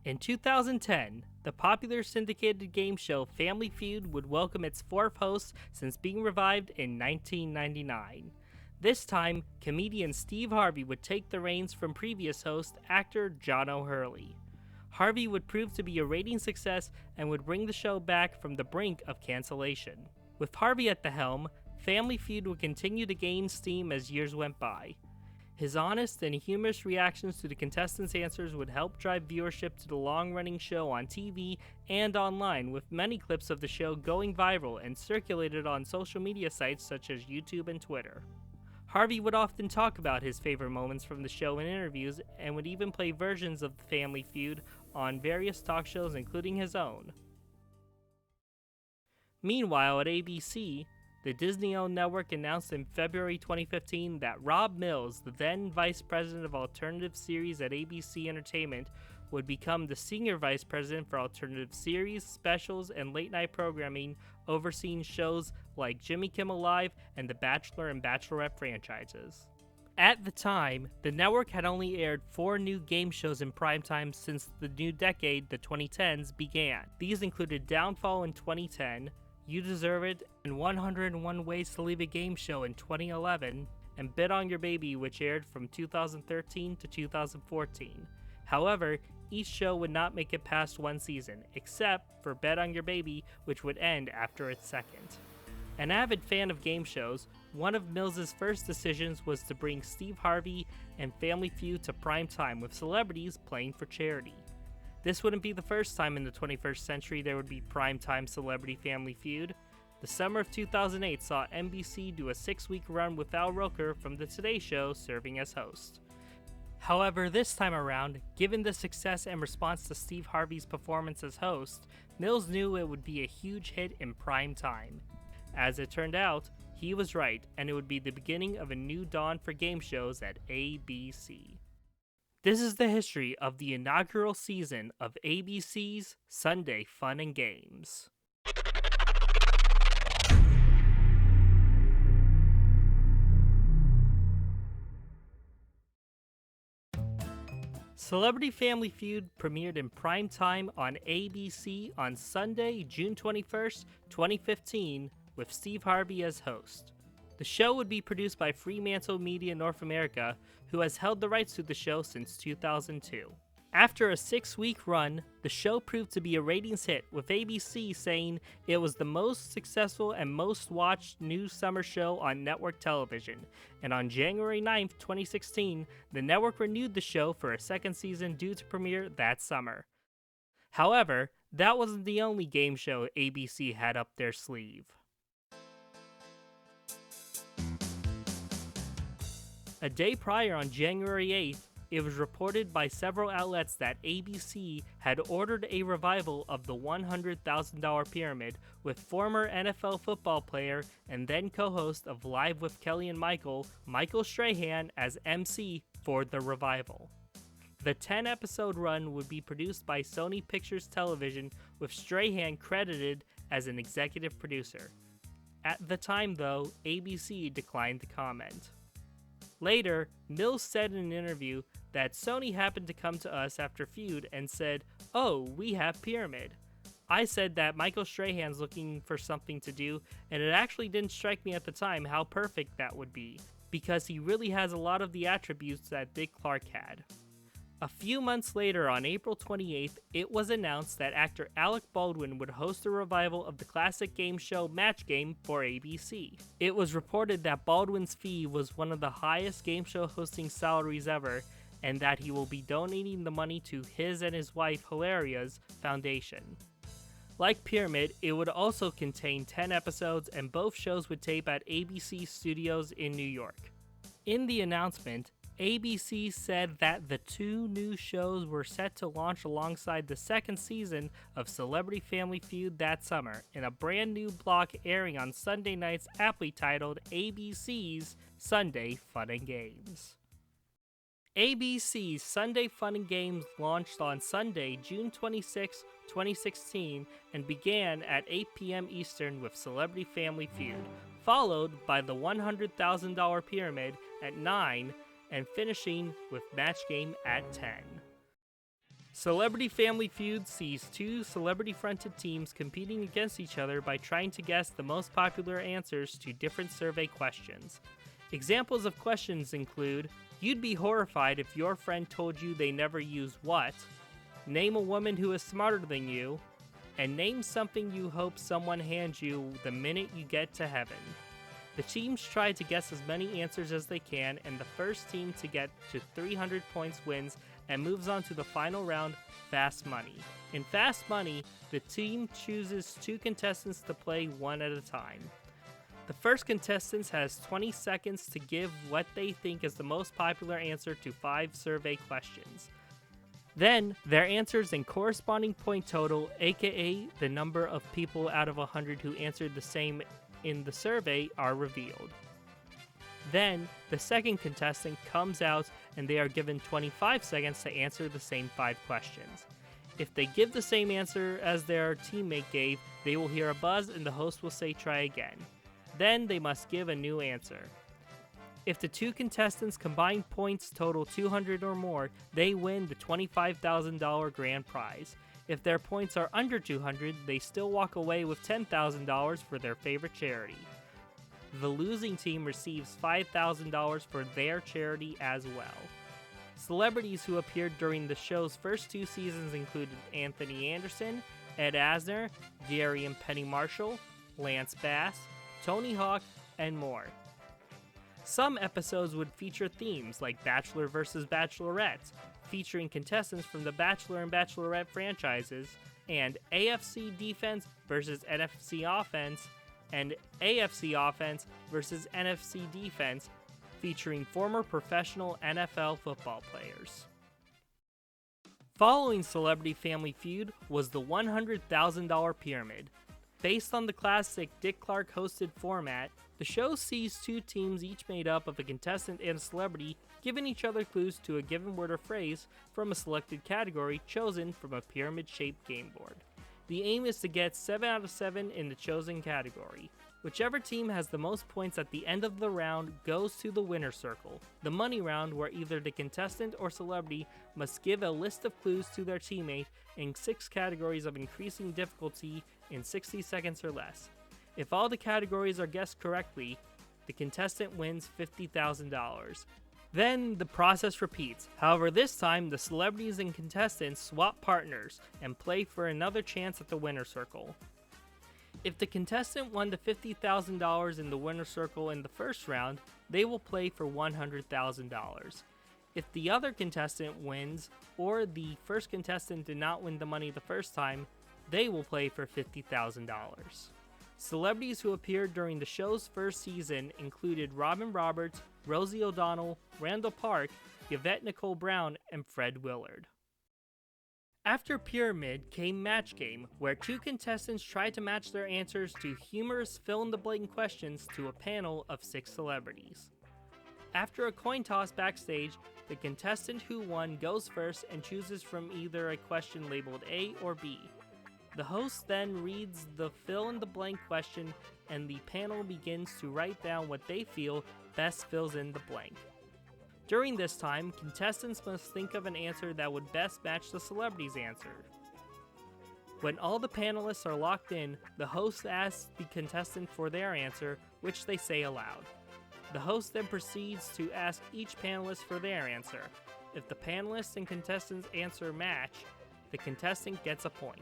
In 2010, the popular syndicated game show Family Feud would welcome its fourth host since being revived in 1999. This time, comedian Steve Harvey would take the reins from previous host, actor John O'Hurley. Harvey would prove to be a rating success and would bring the show back from the brink of cancellation. With Harvey at the helm, Family Feud would continue to gain steam as years went by. His honest and humorous reactions to the contestants' answers would help drive viewership to the long-running show on TV and online, with many clips of the show going viral and circulated on social media sites such as YouTube and Twitter. Harvey would often talk about his favorite moments from the show in interviews and would even play versions of the Family Feud on various talk shows, including his own. Meanwhile, at ABC, the Disney-owned network announced in February 2015 that Rob Mills, the then Vice President of Alternative Series at ABC Entertainment, would become the Senior Vice President for Alternative Series, Specials, and Late-Night Programming, overseeing shows like Jimmy Kimmel Live and The Bachelor and Bachelorette franchises. At the time, the network had only aired 4 new game shows in primetime since the new decade, the 2010s, began. These included Downfall in 2010, You Deserve It, and 101 Ways to Leave a Game Show in 2011, and Bet on Your Baby, which aired from 2013 to 2014. However, each show would not make it past one season, except for Bet on Your Baby, which would end after its second. An avid fan of game shows, one of Mills's first decisions was to bring Steve Harvey and Family Feud to prime time, with celebrities playing for charity. This wouldn't be the first time in the 21st century there would be primetime celebrity Family Feud. The summer of 2008 saw NBC do a 6-week run with Al Roker from The Today Show serving as host. However, this time around, given the success and response to Steve Harvey's performance as host, Mills knew it would be a huge hit in prime time. As it turned out, he was right, and it would be the beginning of a new dawn for game shows at ABC. This is the history of the inaugural season of ABC's Sunday Fun and Games. Celebrity Family Feud premiered in prime time on ABC on Sunday, June 21st, 2015, with Steve Harvey as host. The show would be produced by Fremantle Media North America, who has held the rights to the show since 2002. After a 6-week run, the show proved to be a ratings hit, with ABC saying it was the most successful and most watched new summer show on network television, and on January 9th, 2016, the network renewed the show for a second season due to premiere that summer. However, that wasn't the only game show ABC had up their sleeve. A day prior, on January 8th, it was reported by several outlets that ABC had ordered a revival of the $100,000 Pyramid, with former NFL football player and then co-host of Live with Kelly and Michael, Michael Strahan, as MC for the revival. The 10-episode run would be produced by Sony Pictures Television, with Strahan credited as an executive producer. At the time, though, ABC declined to comment. Later, Mills said in an interview that Sony happened to come to us after Feud and said, "Oh, we have Pyramid." I said that Michael Strahan's looking for something to do, and it actually didn't strike me at the time how perfect that would be, because he really has a lot of the attributes that Dick Clark had. A few months later, on April 28th, it was announced that actor Alec Baldwin would host a revival of the classic game show Match Game for ABC. It was reported that Baldwin's fee was one of the highest game show hosting salaries ever, and that he will be donating the money to his and his wife Hilaria's foundation. Like Pyramid, it would also contain 10 episodes, and both shows would tape at ABC Studios in New York. In the announcement, ABC said that the 2 new shows were set to launch alongside the second season of Celebrity Family Feud that summer, in a brand new block airing on Sunday nights aptly titled ABC's Sunday Fun and Games. ABC's Sunday Fun and Games launched on Sunday, June 26, 2016, and began at 8 p.m. Eastern with Celebrity Family Feud, followed by the $100,000 Pyramid at 9, and finishing with Match Game at 10. Celebrity Family Feud sees two celebrity-fronted teams competing against each other by trying to guess the most popular answers to different survey questions. Examples of questions include, you'd be horrified if your friend told you they never use what, name a woman who is smarter than you, and name something you hope someone hands you the minute you get to heaven. The teams try to guess as many answers as they can, and the first team to get to 300 points wins and moves on to the final round, Fast Money. In Fast Money, the team chooses two contestants to play one at a time. The first contestant has 20 seconds to give what they think is the most popular answer to 5 survey questions. Then, their answers and corresponding point total, aka the number of people out of 100 who answered the same in the survey, are revealed. Then, the second contestant comes out and they are given 25 seconds to answer the same 5 questions. If they give the same answer as their teammate gave, they will hear a buzz and the host will say try again. Then they must give a new answer. If the two contestants' combined points total 200 or more, they win the $25,000 grand prize. If their points are under 200, they still walk away with $10,000 for their favorite charity. The losing team receives $5,000 for their charity as well. Celebrities who appeared during the show's first 2 seasons included Anthony Anderson, Ed Asner, Gary and Penny Marshall, Lance Bass, Tony Hawk, and more. Some episodes would feature themes like Bachelor vs. Bachelorette, featuring contestants from the Bachelor and Bachelorette franchises, and AFC Defense vs. NFC Offense, and AFC Offense vs. NFC Defense, featuring former professional NFL football players. Following Celebrity Family Feud was the $100,000 Pyramid. Based on the classic Dick Clark hosted format, the show sees 2 teams each made up of a contestant and a celebrity giving each other clues to a given word or phrase from a selected category chosen from a pyramid-shaped game board. The aim is to get 7 out of 7 in the chosen category. Whichever team has the most points at the end of the round goes to the winner's circle, the money round, where either the contestant or celebrity must give a list of clues to their teammate in 6 categories of increasing difficulty in 60 seconds or less. If all the categories are guessed correctly, the contestant wins $50,000. Then the process repeats. However, this time the celebrities and contestants swap partners and play for another chance at the winner's circle. If the contestant won the $50,000 in the winner's circle in the first round, they will play for $100,000. If the other contestant wins, or the first contestant did not win the money the first time, they will play for $50,000. Celebrities who appeared during the show's first season included Robin Roberts, Rosie O'Donnell, Randall Park, Yvette Nicole Brown, and Fred Willard. After Pyramid came Match Game, where 2 contestants tried to match their answers to humorous fill-in-the-blank questions to a panel of 6 celebrities. After a coin toss backstage, the contestant who won goes first and chooses from either a question labeled A or B. The host then reads the fill-in-the-blank question, and the panel begins to write down what they feel best fills in the blank. During this time, contestants must think of an answer that would best match the celebrity's answer. When all the panelists are locked in, the host asks the contestant for their answer, which they say aloud. The host then proceeds to ask each panelist for their answer. If the panelists and contestants' answer match, the contestant gets a point.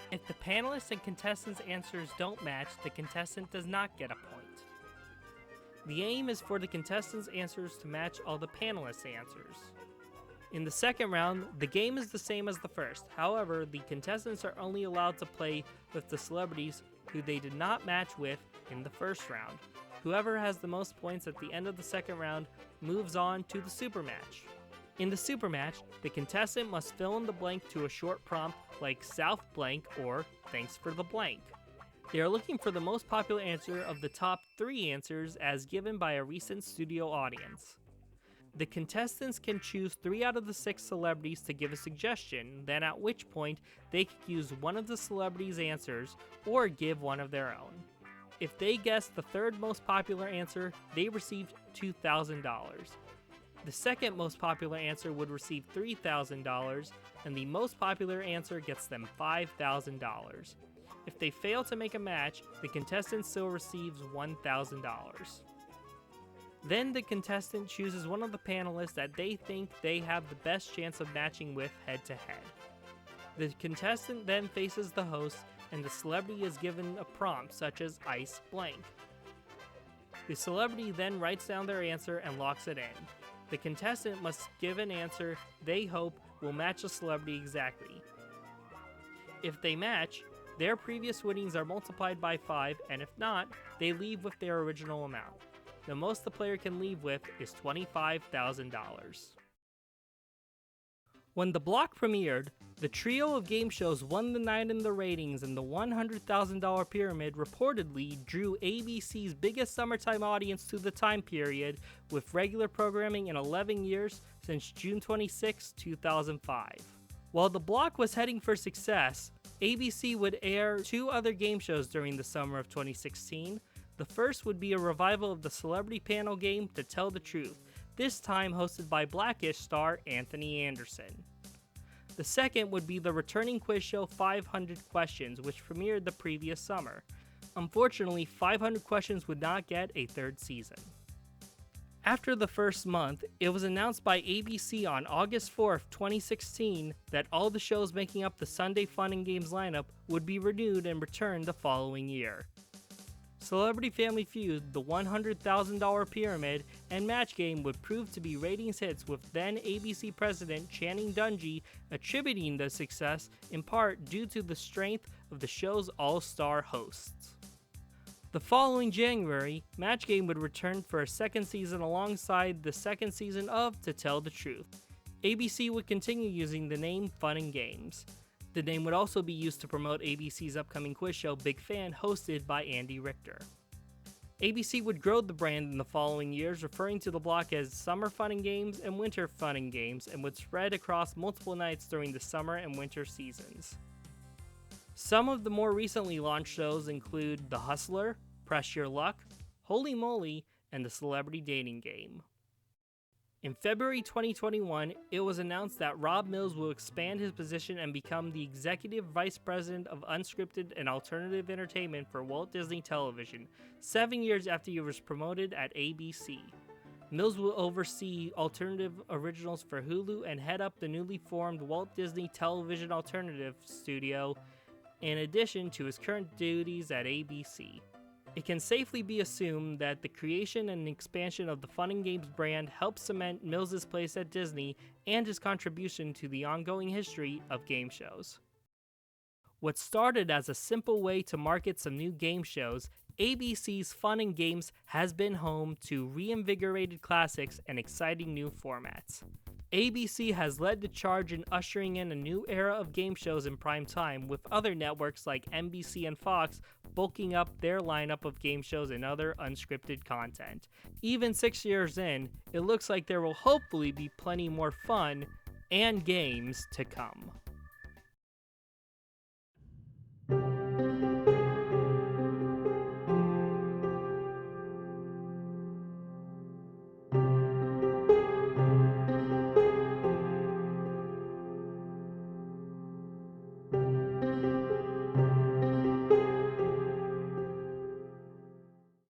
If the panelists and contestants' answers don't match, the contestant does not get a point. The aim is for the contestants' answers to match all the panelists' answers. In the second round, the game is the same as the first. However, the contestants are only allowed to play with the celebrities who they did not match with in the first round. Whoever has the most points at the end of the second round moves on to the super match. In the super match, the contestant must fill in the blank to a short prompt like South blank or Thanks for the blank. They are looking for the most popular answer of the top 3 answers as given by a recent studio audience. The contestants can choose 3 out of the 6 celebrities to give a suggestion, then at which point they could use one of the celebrities' answers or give one of their own. If they guess the 3rd most popular answer, they received $2,000. The second most popular answer would receive $3,000, and the most popular answer gets them $5,000. If they fail to make a match, the contestant still receives $1,000. Then the contestant chooses one of the panelists that they think they have the best chance of matching with head-to-head. The contestant then faces the host, and the celebrity is given a prompt such as ice blank. The celebrity then writes down their answer and locks it in. The contestant must give an answer they hope will match the celebrity exactly. If they match, their previous winnings are multiplied by 5, and if not, they leave with their original amount. The most the player can leave with is $25,000. When the block premiered, the trio of game shows won the night in the ratings, and the $100,000 pyramid reportedly drew ABC's biggest summertime audience to the time period, with regular programming in 11 years since June 26, 2005. While the block was heading for success, ABC would air 2 other game shows during the summer of 2016. The first would be a revival of the celebrity panel game To Tell the Truth, this time hosted by Blackish star Anthony Anderson. The second would be the returning quiz show 500 Questions, which premiered the previous summer. Unfortunately, 500 Questions would not get a third season. After the first month, it was announced by ABC on August 4, 2016, that all the shows making up the Sunday Fun and Games lineup would be renewed and returned the following year. Celebrity Family Feud, The $100,000 Pyramid, and Match Game would prove to be ratings hits, with then ABC president Channing Dungey attributing the success in part due to the strength of the show's all-star hosts. The following January, Match Game would return for a second season alongside the second season of To Tell the Truth. ABC would continue using the name Fun and Games. The name would also be used to promote ABC's upcoming quiz show Big Fan, hosted by Andy Richter. ABC would grow the brand in the following years, referring to the block as Summer Fun and Games and Winter Fun and Games, and would spread across multiple nights during the summer and winter seasons. Some of the more recently launched shows include The Hustler, Press Your Luck, Holy Moly, and The Celebrity Dating Game. In February 2021, it was announced that Rob Mills will expand his position and become the Executive Vice President of Unscripted and Alternative Entertainment for Walt Disney Television, 7 years after he was promoted at ABC. Mills will oversee alternative originals for Hulu and head up the newly formed Walt Disney Television Alternative Studio, in addition to his current duties at ABC. It can safely be assumed that the creation and expansion of the Fun and Games brand helped cement Mills' place at Disney and his contribution to the ongoing history of game shows. What started as a simple way to market some new game shows, ABC's Fun and Games has been home to reinvigorated classics and exciting new formats. ABC has led the charge in ushering in a new era of game shows in prime time, with other networks like NBC and Fox bulking up their lineup of game shows and other unscripted content. Even 6 years in, it looks like there will hopefully be plenty more fun and games to come.